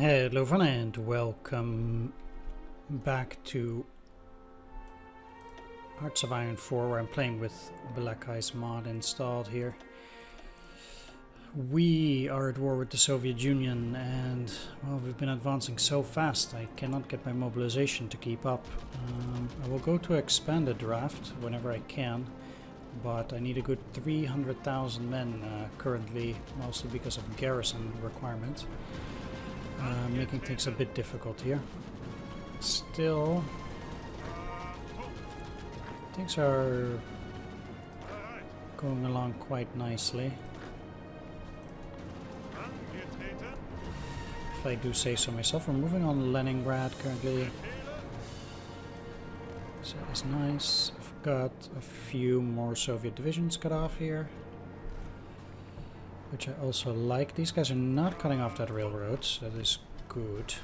Hello everyone and welcome back to Hearts of Iron 4, where I'm playing with Black Ice mod installed here. We are at war with the Soviet Union and, well, we've been advancing so fast I cannot get my mobilization to keep up. I will go to expanded draft whenever I can, but I need a good 300,000 men currently, mostly because of garrison requirements. Making things a bit difficult here. Still, things are going along quite nicely, if I do say so myself. We're moving on Leningrad currently, so it's nice. I've got a few more Soviet divisions cut off here, which I also like. These guys are not cutting off that railroad, so that is good.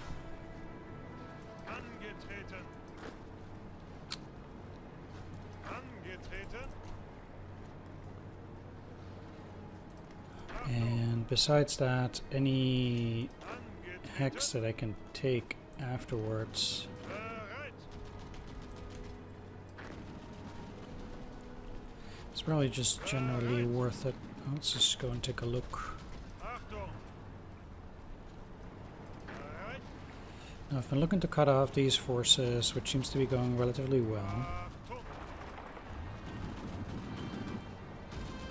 And besides that, any hex that I can take afterwards it's probably just generally worth it. Let's just go and take a look. Now, I've been looking to cut off these forces, which seems to be going relatively well.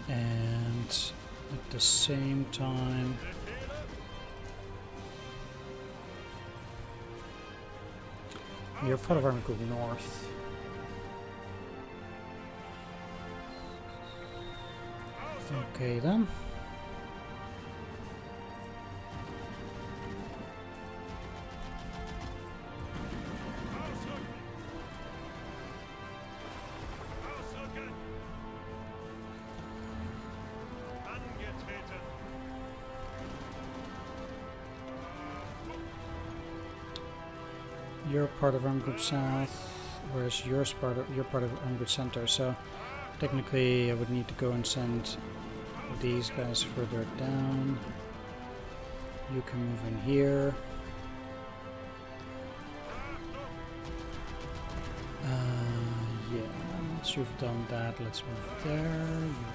And at the same time, you're part of Army Group North. Okay then. You're part of Army Group South, whereas you're part of Army Group Center. So technically, I would need to go and send these guys further down. You can move in here. Yeah, once you've done that, let's move there.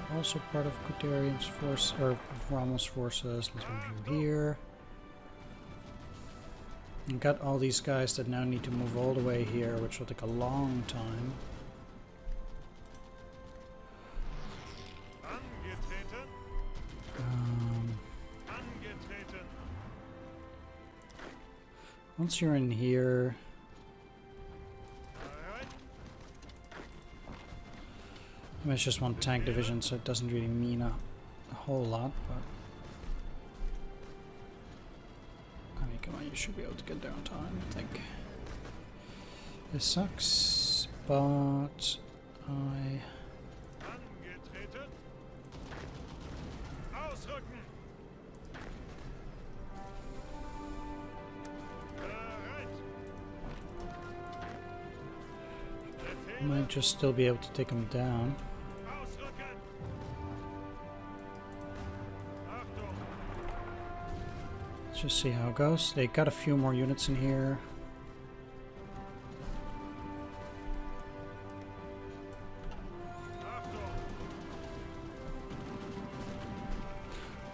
You're also part of Guderian's force, or Rommel's forces. Let's move you here. And got all these guys that now need to move all the way here, which will take a long time. Once you're in here, I mean, it's just one tank division, so it doesn't really mean a whole lot, but I mean, come on, you should be able to get there on time, I think. This sucks, but I might just still be able to take him down. Let's just see how it goes. They got a few more units in here.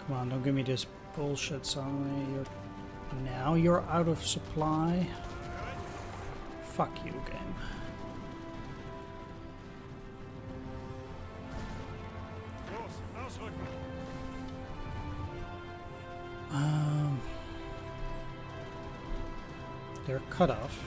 Come on, don't give me this bullshit suddenly. Now you're out of supply. Fuck you, game. They're cut off.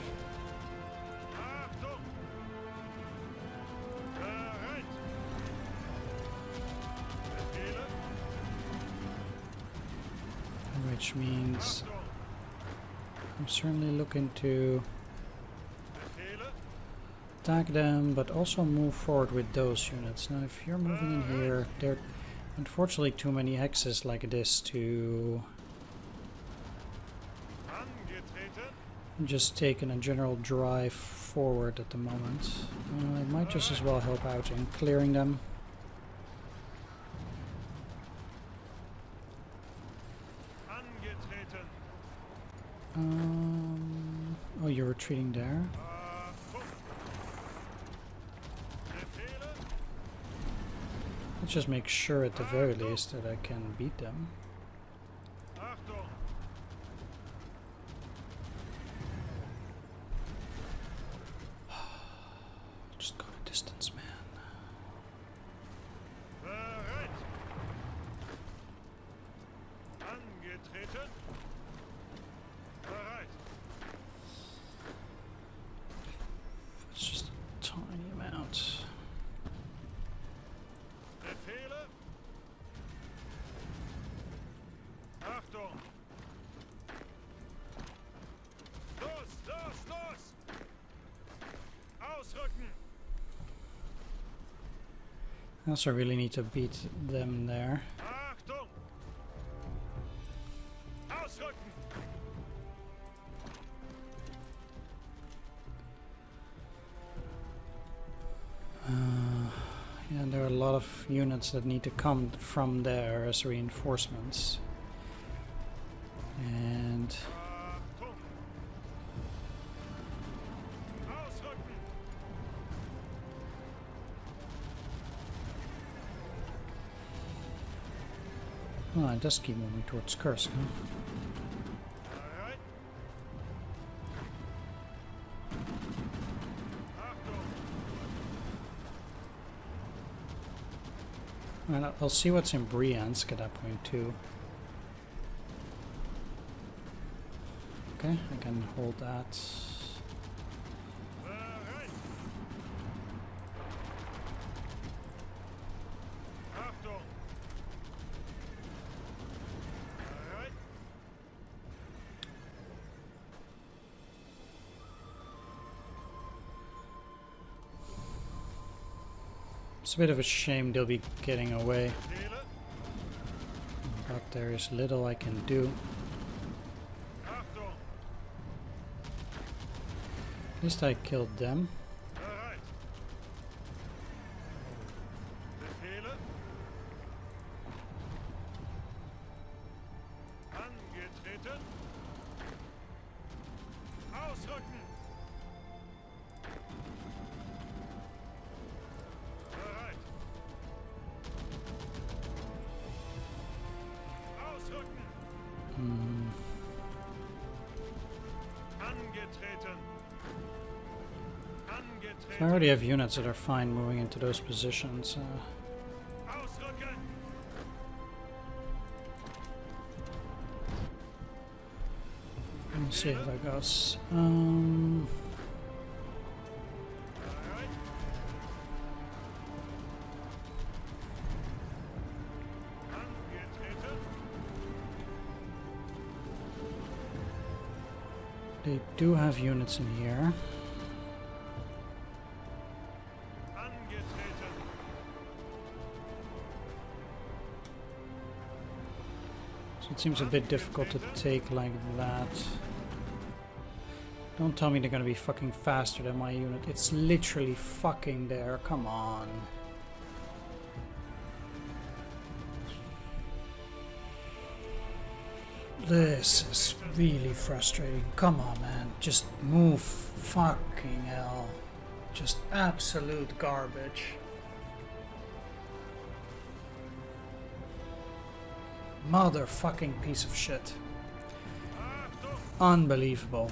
Which means I'm certainly looking to attack them, but also move forward with those units. Now, if you're moving in here, there are unfortunately too many hexes like this to just taking a general drive forward at the moment. I might just as well help out in clearing them. Oh, you're retreating there? Let's just make sure at the very least that I can beat them. Just go a distance, man. It's just a tiny amount. I also really need to beat them there. Yeah, there are a lot of units that need to come from there as reinforcements. And oh, it does keep moving towards Kursk, huh? And I'll see what's in Bryansk at that point too. Okay, I can hold that. It's a bit of a shame they'll be getting away, but there is little I can do. At least I killed them. I already have units that are fine moving into those positions. Let's see how that goes. They do have units in here. It seems a bit difficult to take like that. Don't tell me they're gonna be fucking faster than my unit. It's literally fucking there. Come on. This is really frustrating. Come on, man. Just move. Fucking hell. Just absolute garbage. Motherfucking piece of shit. Unbelievable.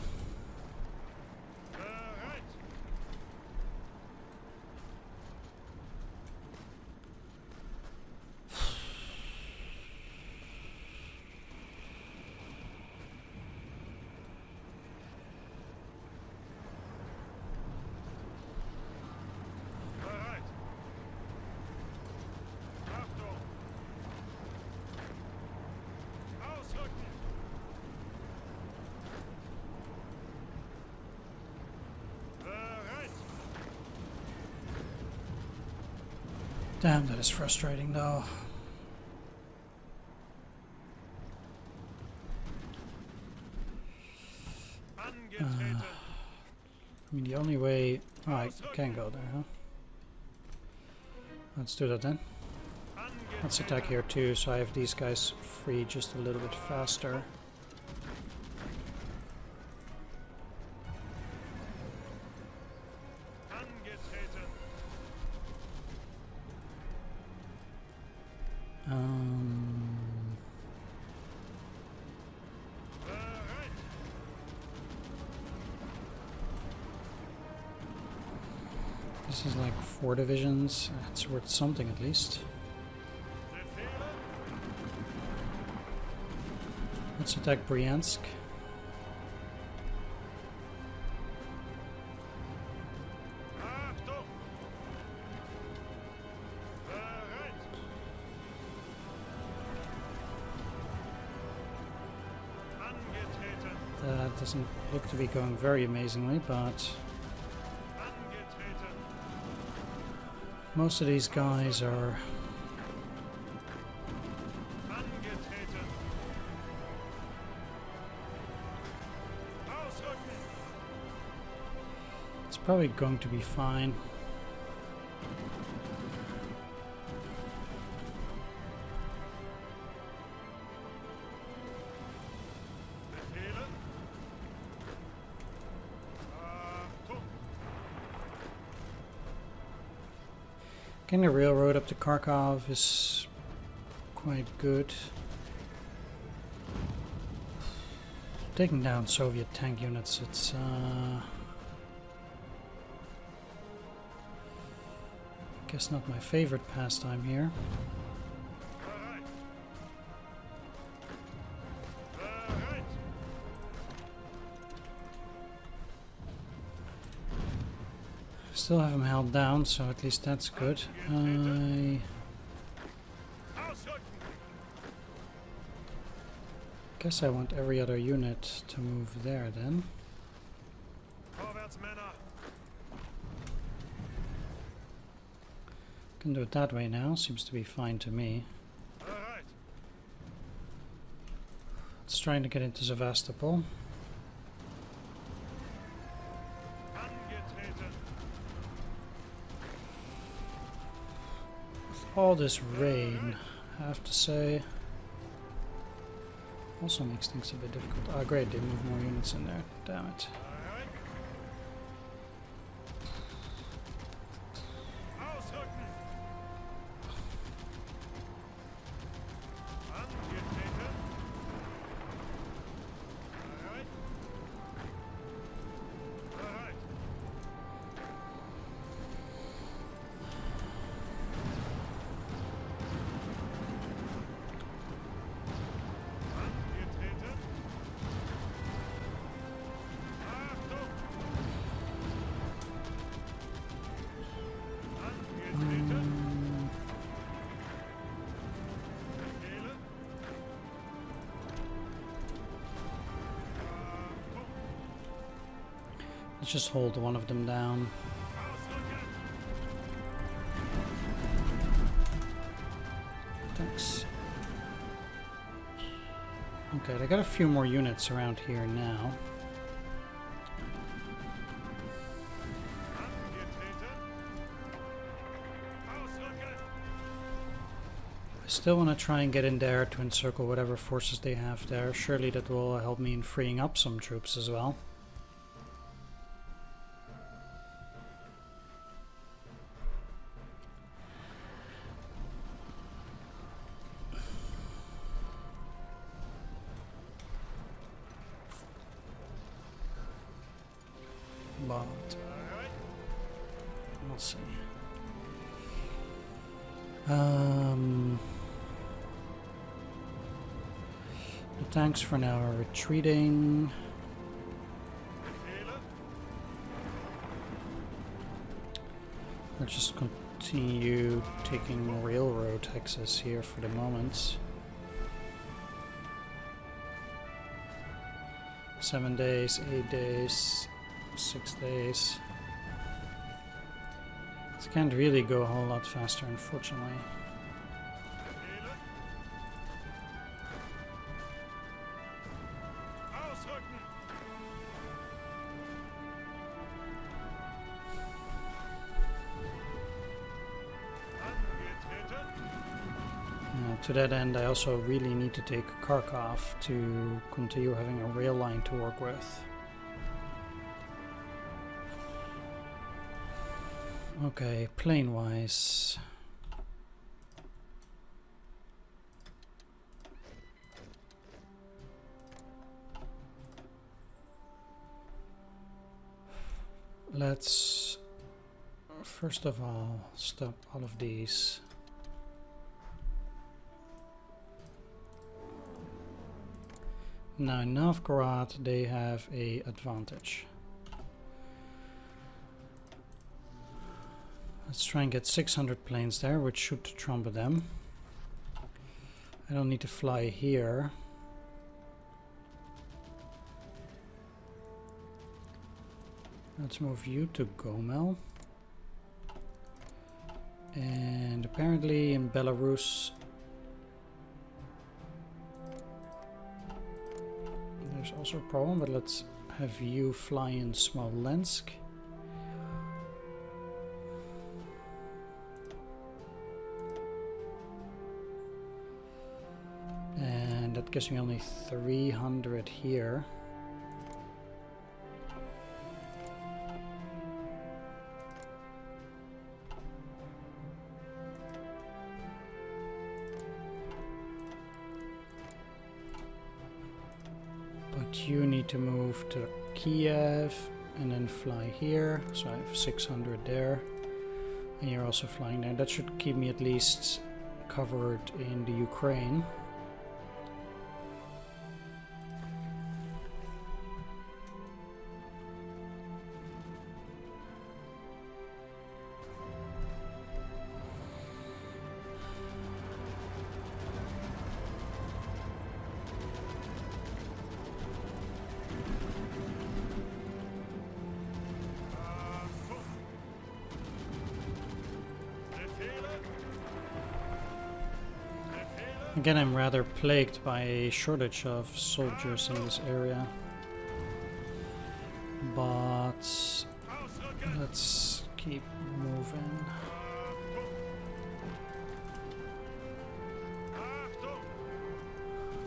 Damn, that is frustrating though. I mean, the only way... Oh, I can go there, huh? Let's do that then. Let's attack here too, so I have these guys free just a little bit faster. This is like 4 divisions. It's worth something at least. Let's attack Bryansk. That doesn't look to be going very amazingly, but most of these guys are it's probably going to be fine. Getting the railroad up to Kharkov is quite good. Taking down Soviet tank units, it's guess not my favorite pastime here. Still have him held down, so at least that's good. I guess I want every other unit to move there then. Can do it that way now, seems to be fine to me. It's trying to get into Sevastopol. All this rain, I have to say, also makes things a bit difficult. Ah, great, they move more units in there. Damn it. Let's just hold one of them down. Thanks. Okay, I got a few more units around here now. I still want to try and get in there to encircle whatever forces they have there. Surely that will help me in freeing up some troops as well. But we'll see. The tanks for now are retreating. I'll just continue taking railroad access here for the moment. 7 days, 8 days, 6 days. This can't really go a whole lot faster, unfortunately. To that end, I also really need to take Kharkov to continue having a rail line to work with. Okay, plane-wise. Let's first of all stop all of these. Now in Novgorod they have a advantage. Let's try and get 600 planes there, which should trumpet them. I don't need to fly here. Let's move you to Gomel. And apparently in Belarus there's also a problem, but let's have you fly in Smolensk. And that gives me only 300 here. You need to move to Kiev and then fly here, so I have 600 there, and you're also flying there. That should keep me at least covered in the Ukraine. Again, I'm rather plagued by a shortage of soldiers in this area, but let's keep moving.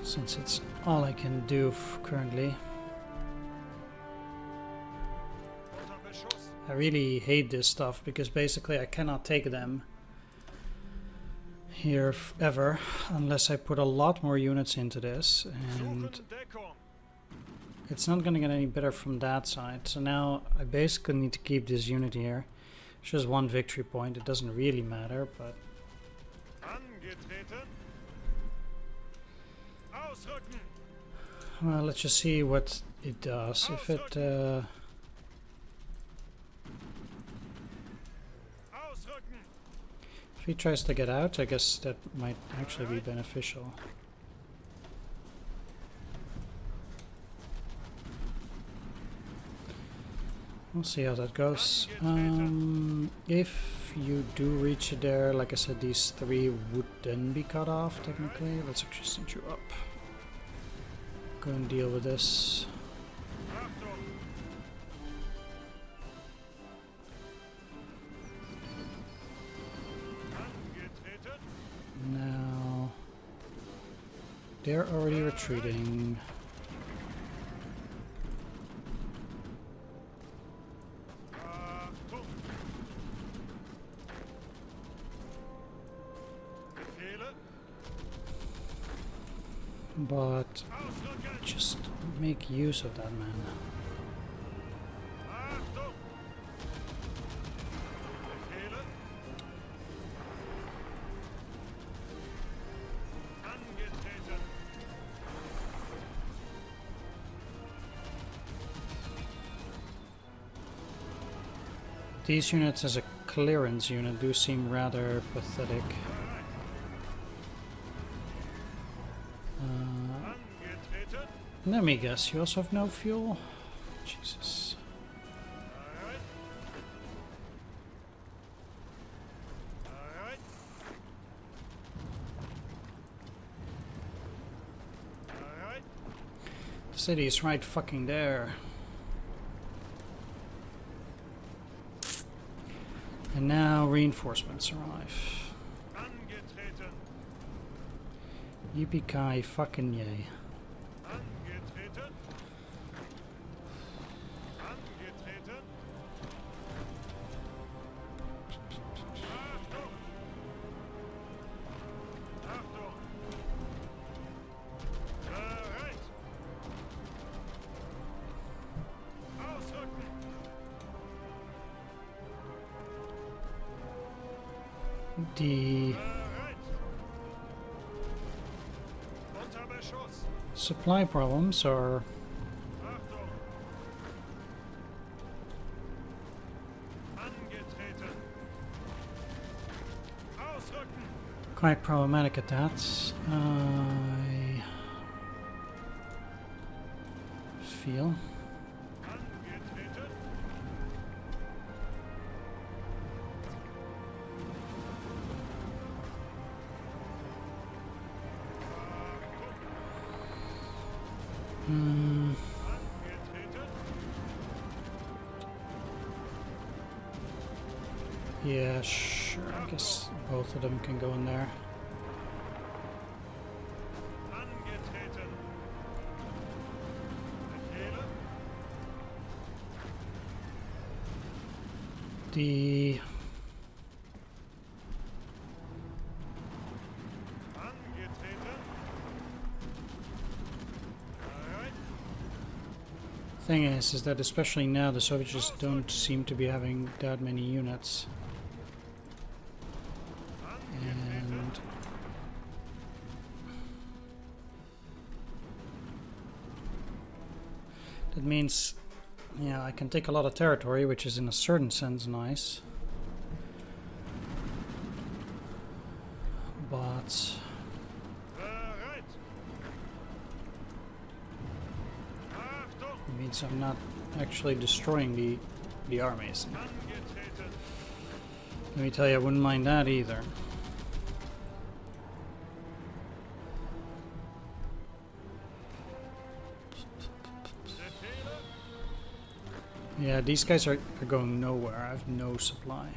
Since it's all I can do currently. I really hate this stuff because basically I cannot take them here ever unless I put a lot more units into this, and it's not going to get any better from that side. So now I basically need to keep this unit here. It's just one victory point, it doesn't really matter, but well, let's just see what it does. If it if he tries to get out, I guess that might actually be beneficial. We'll see how that goes. If you do reach it there, like I said, these three would then be cut off technically. Let's actually send you up. Go and deal with this. Now they're already retreating. But just make use of that, man. These units as a clearance unit do seem rather pathetic. Let me guess, you also have no fuel? Jesus. The city is right fucking there. And now reinforcements arrive. Yippee-ki fucking yay. The supply problems are quite problematic at that. I feel. Yeah, sure. I guess both of them can go in there. The thing is that especially now the Soviets just don't seem to be having that many units. And that means, yeah, I can take a lot of territory, which is in a certain sense nice. But it means I'm not actually destroying the armies. Let me tell you, I wouldn't mind that either. Yeah, these guys are going nowhere. I have no supply.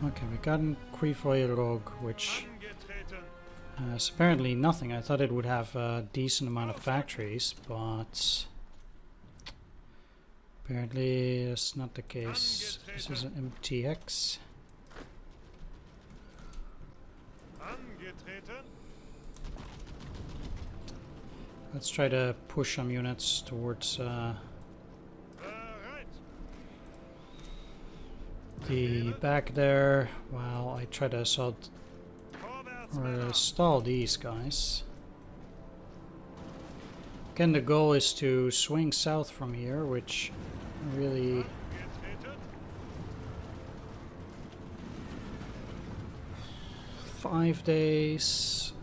Okay, we got in Krivoyrog, which is apparently nothing. I thought it would have a decent amount of factories, but apparently that's not the case. This is an MTX. Let's try to push some units towards the back there while I try to assault or stall these guys. Again, the goal is to swing south from here, which really five days,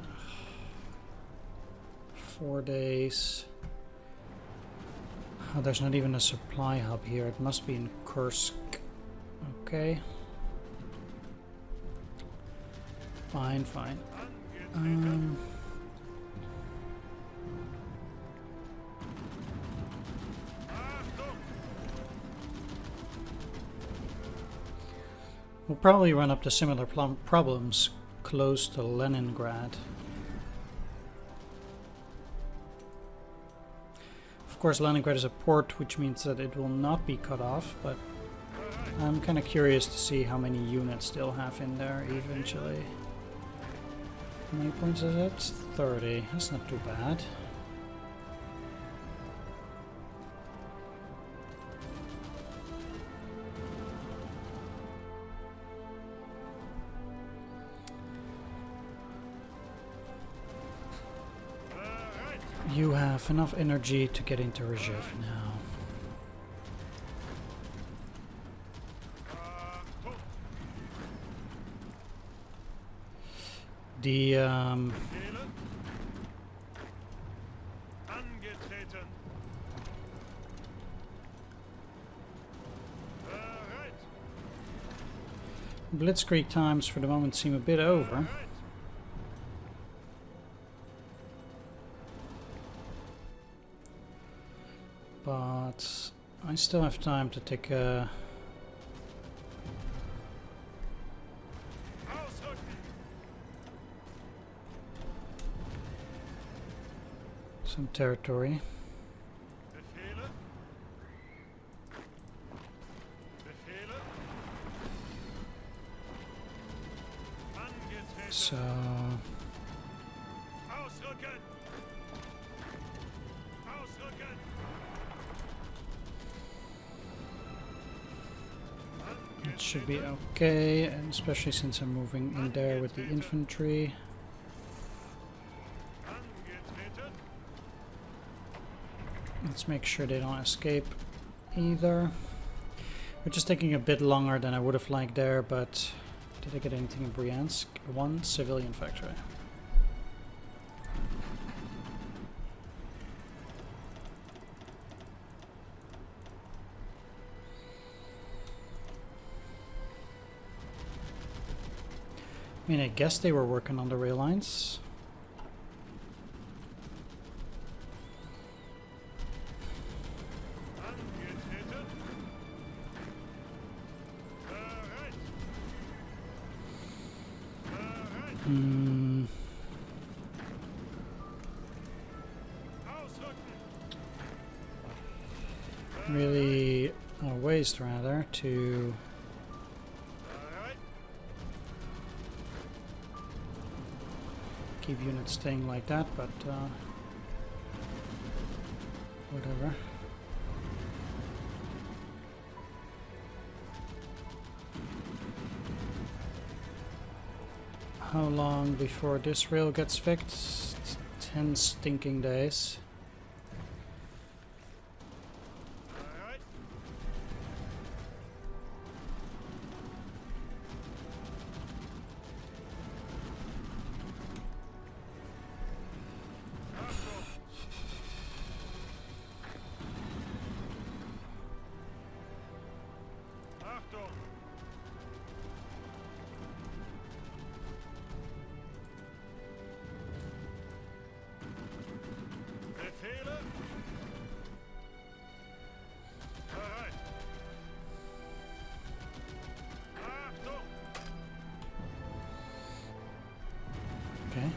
4 days. Oh, there's not even a supply hub here. It must be in Kursk. Okay. Fine, fine. We'll probably run up to similar problems close to Leningrad. Of course, Leningrad is a port, which means that it will not be cut off, but I'm kind of curious to see how many units they'll have in there eventually. How many points is it? 30. That's not too bad. You have enough energy to get into Rzhev now. The Blitzkrieg times for the moment seem a bit over. But I still have time to take some territory. So it should be okay, and especially since I'm moving in there with the infantry. Let's make sure they don't escape either. Which is taking a bit longer than I would have liked there, but did I get anything in Bryansk? One civilian factory. I mean, I guess they were working on the rail lines. Really a waste rather to keep units staying like that, but whatever. How long before this rail gets fixed? 10 stinking days. Okay.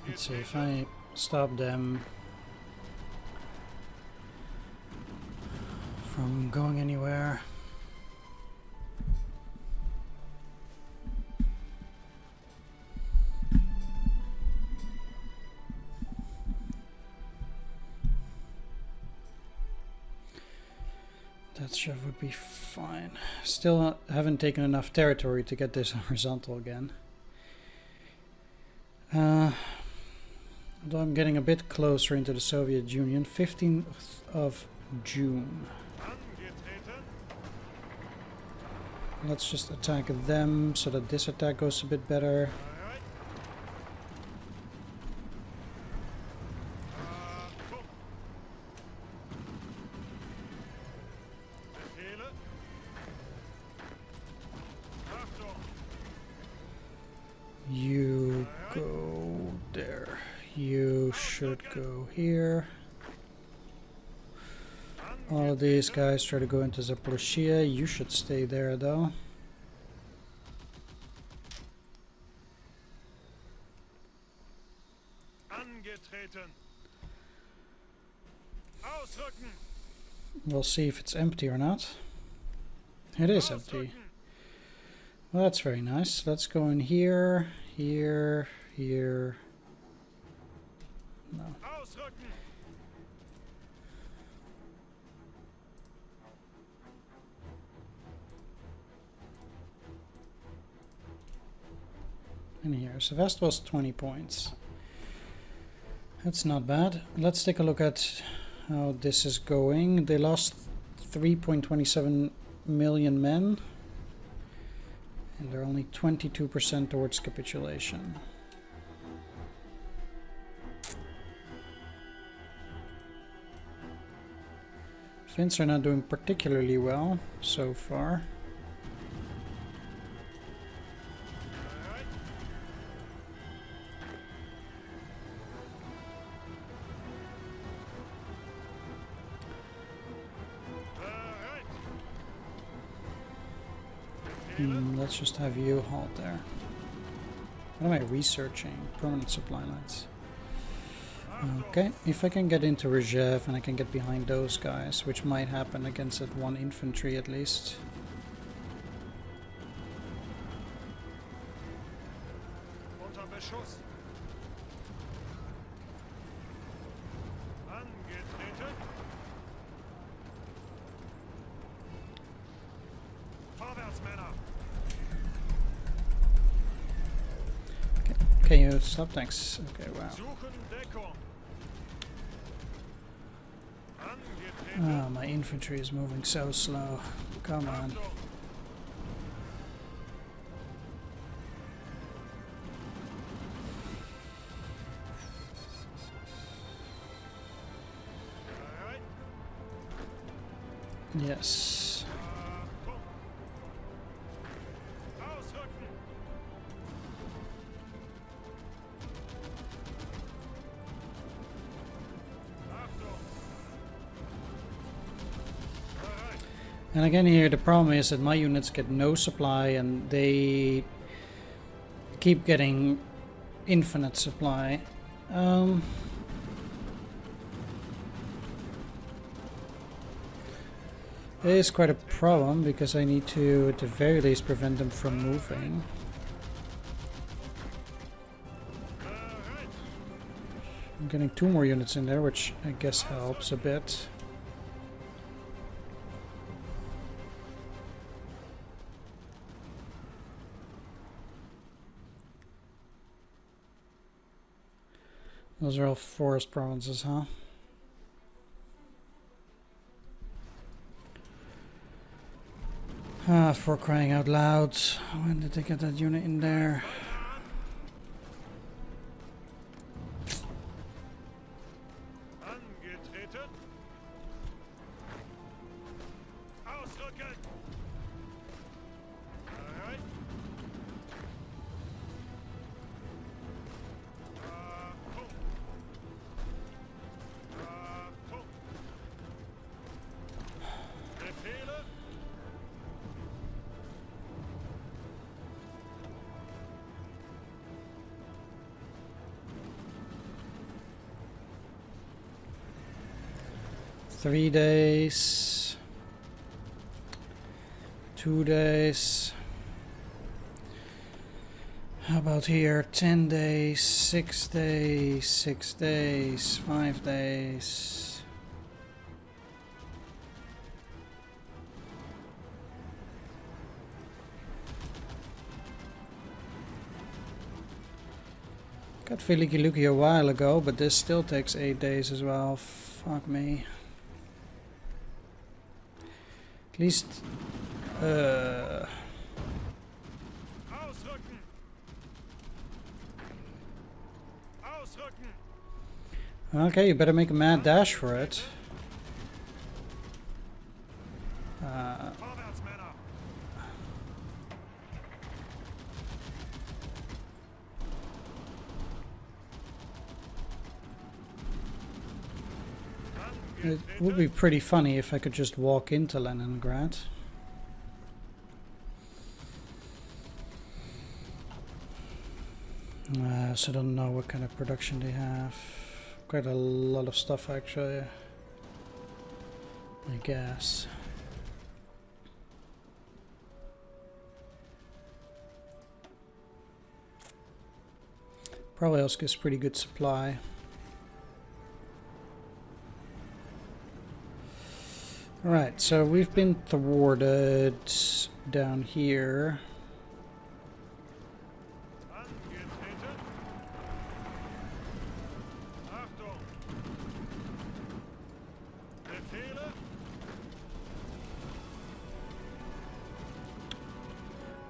Let's see if I stop them from going anywhere. That shove would be fine. Still haven't taken enough territory to get this horizontal again. Although I'm getting a bit closer into the Soviet Union. 15th of June. Let's just attack them so that this attack goes a bit better. You go there. You should go here. All of these guys try to go into Zaporozhye. You should stay there though. We'll see if it's empty or not. It is empty. Well, that's very nice. Let's go in here, here, here. No. In here, Sevastopol's 20 points. That's not bad. Let's take a look at how this is going. They lost 3.27 million men. And they're only 22% towards capitulation. Finns are not doing particularly well so far. Let's just have you halt there. What am I researching? Permanent supply lines. Okay, if I can get into Rzhev and I can get behind those guys, which might happen against that one infantry at least. Can you stop tanks? Okay, wow. Oh, my infantry is moving so slow. Come on. Yes. And again here the problem is that my units get no supply and they keep getting infinite supply. It is quite a problem because I need to at the very least prevent them from moving. I'm getting 2 more units in there, which I guess helps a bit. Those are all forest provinces, huh? Ah, for crying out loud. When did they get that unit in there? Three days, 2 days. How about here? 10 days, 6 days, 6 days, 5 days. Got Filiki Luki a while ago, but this still takes 8 days as well. Fuck me. At least, okay, you better make a mad dash for it. It would be pretty funny if I could just walk into Leningrad. So I don't know what kind of production they have. Quite a lot of stuff actually, I guess. Probably also gives pretty good supply. Alright, so we've been thwarted down here.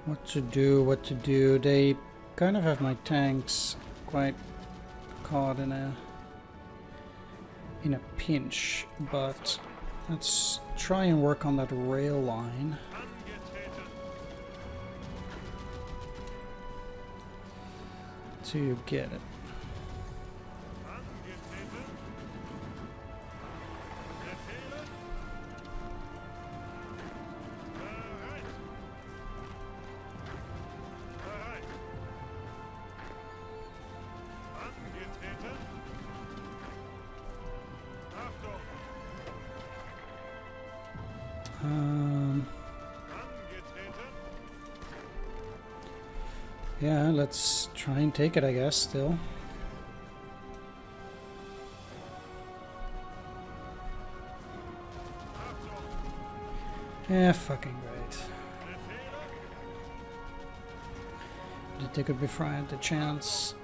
What to do, what to do. They kind of have my tanks quite caught in a pinch, but let's try and work on that rail line. To get it. Yeah, let's try and take it, I guess, still. Yeah, fucking great. Did take it before I had the chance.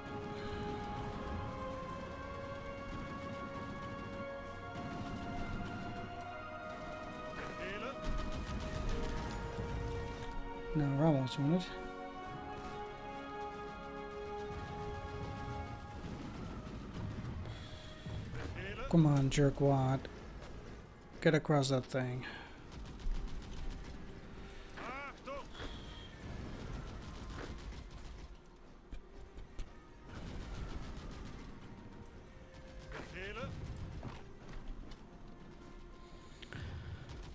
No, Ramos wanted. Come on, jerkwad. Get across that thing.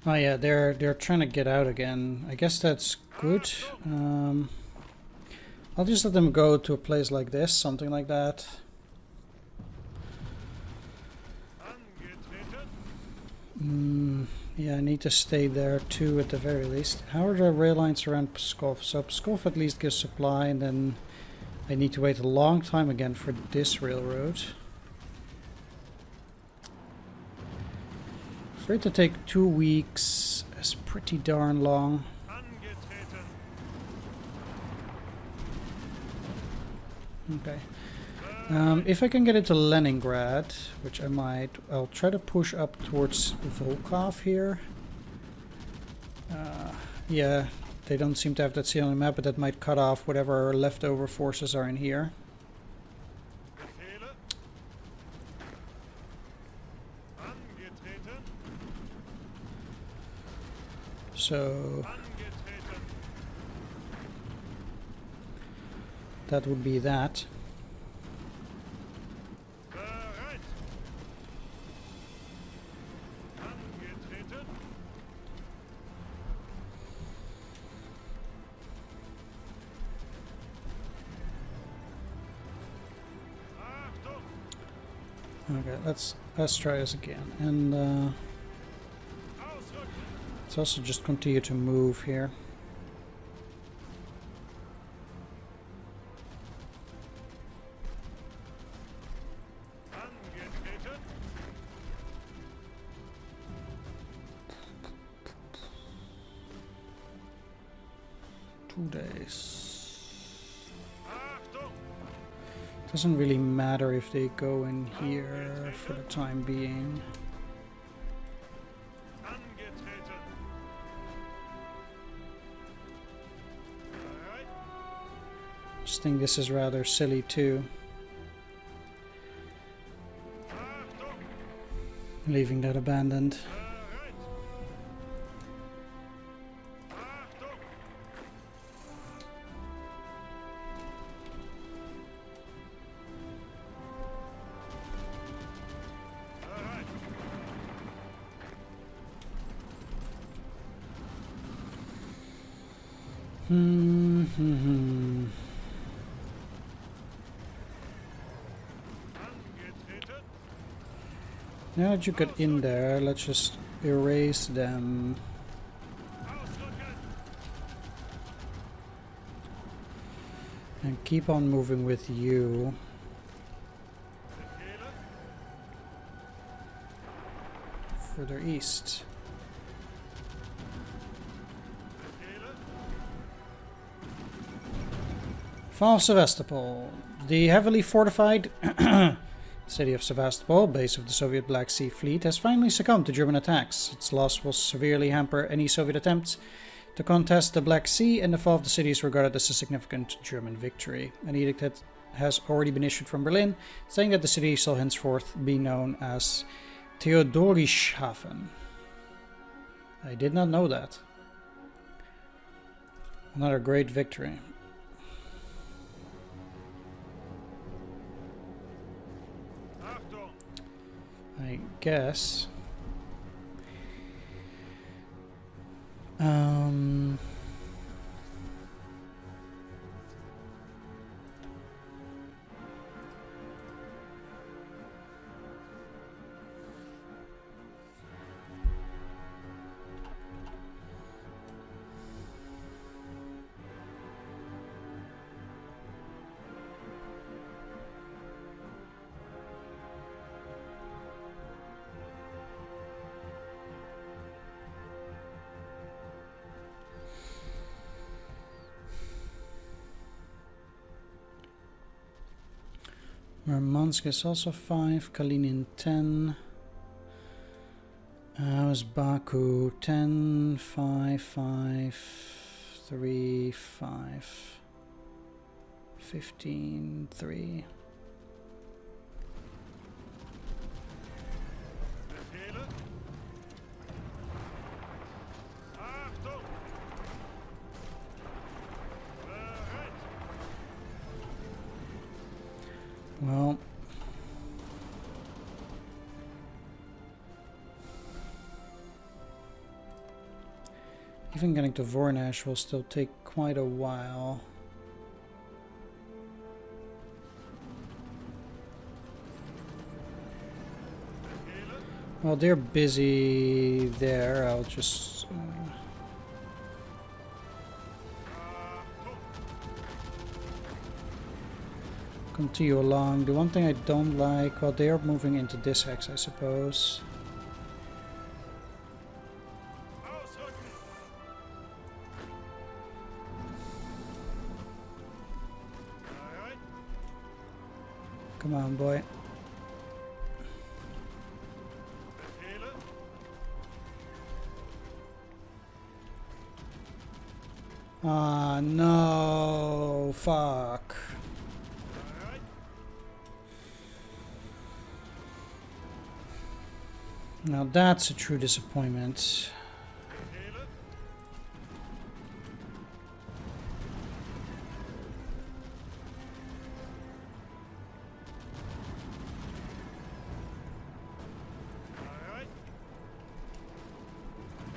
Oh yeah, they're trying to get out again. I guess that's good. I'll just let them go to a place like this, something like that. Yeah, I need to stay there too at the very least. How are the rail lines around Pskov? So Pskov at least gives supply, and then I need to wait a long time again for this railroad. For it to take 2 weeks is pretty darn long. Okay. If I can get it to Leningrad, which I might, I'll try to push up towards Volkov here. Yeah, they don't seem to have that seen on the map, but that might cut off whatever leftover forces are in here. So that would be that. Okay, let's try this again, and let's also just continue to move here. Doesn't really matter if they go in here for the time being. Just think this is rather silly too. Leaving that abandoned. Now that you get in there, let's just erase them. And keep on moving with you. Further east. Fall of Sevastopol. The heavily fortified city of Sevastopol, base of the Soviet Black Sea Fleet, has finally succumbed to German attacks. Its loss will severely hamper any Soviet attempts To contest the Black Sea and the fall of the city is regarded as a significant German victory. An edict has already been issued from Berlin, saying that the city shall henceforth be known as Theodorichshafen. I did not know that. Another great victory. I guess. Murmansk is also 5, Kalinin 10. How's Baku? 10, 5, 5, 3, 5, 15, 3. Well, even getting to Vornash will still take quite a while. Well, they're busy there. I'll just continue along. The one thing I don't like, well, they are moving into this hex, I suppose. Come on, boy. Ah, no, fuck. Now that's a true disappointment.